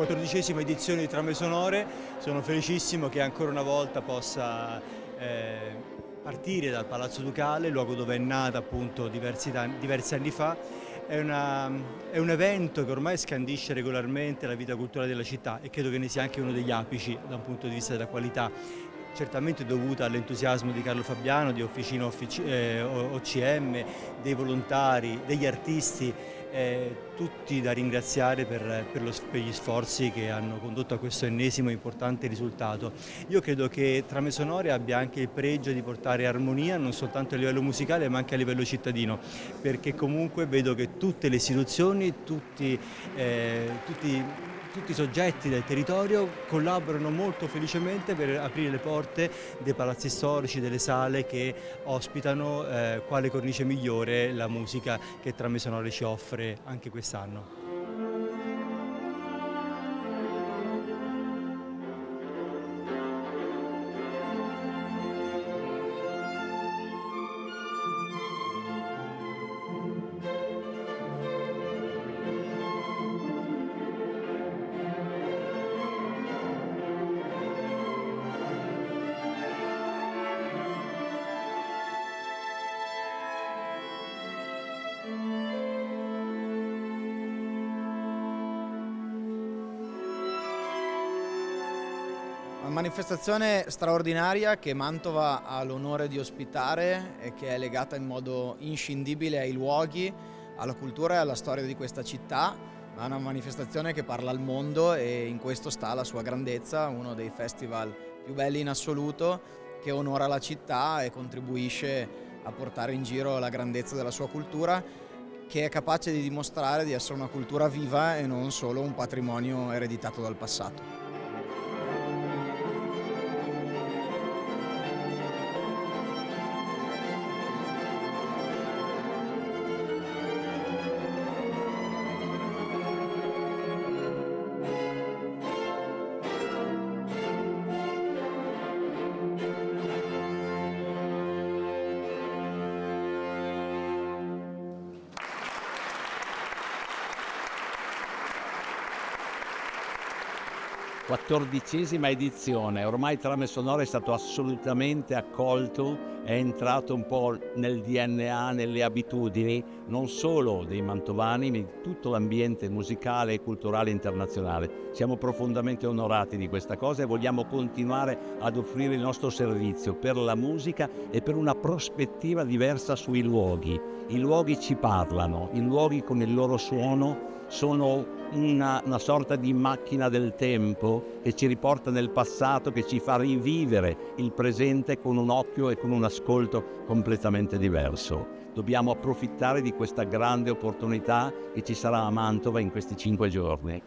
14ª edizione di Trame Sonore. Sono felicissimo che ancora una volta possa partire dal Palazzo Ducale, luogo dove è nata appunto diversi anni fa. È un evento che ormai scandisce regolarmente la vita culturale della città e credo che ne sia anche uno degli apici da un punto di vista della qualità, certamente dovuta all'entusiasmo di Carlo Fabiano, di Officina OCM, dei volontari, degli artisti, tutti da ringraziare per gli sforzi che hanno condotto a questo ennesimo importante risultato. Io credo che Trame Sonore abbia anche il pregio di portare armonia non soltanto a livello musicale ma anche a livello cittadino, perché comunque vedo che tutte le istituzioni, tutti i soggetti del territorio collaborano molto felicemente per aprire le porte dei palazzi storici, delle sale che ospitano quale cornice migliore la musica che Trame Sonore ci offre anche quest'anno. Una manifestazione straordinaria che Mantova ha l'onore di ospitare e che è legata in modo inscindibile ai luoghi, alla cultura e alla storia di questa città. È una manifestazione che parla al mondo e in questo sta la sua grandezza, uno dei festival più belli in assoluto, che onora la città e contribuisce a portare in giro la grandezza della sua cultura, che è capace di dimostrare di essere una cultura viva e non solo un patrimonio ereditato dal passato. Quattordicesima edizione, ormai Trame Sonore è stato assolutamente accolto, è entrato un po' nel DNA, nelle abitudini, non solo dei mantovani, ma di tutto l'ambiente musicale e culturale internazionale. Siamo profondamente onorati di questa cosa e vogliamo continuare ad offrire il nostro servizio per la musica e per una prospettiva diversa sui luoghi. I luoghi ci parlano, i luoghi con il loro suono sono una sorta di macchina del tempo che ci riporta nel passato, che ci fa rivivere il presente con un occhio e con un ascolto completamente diverso. Dobbiamo approfittare di questa grande opportunità che ci sarà a Mantova in questi 5 giorni.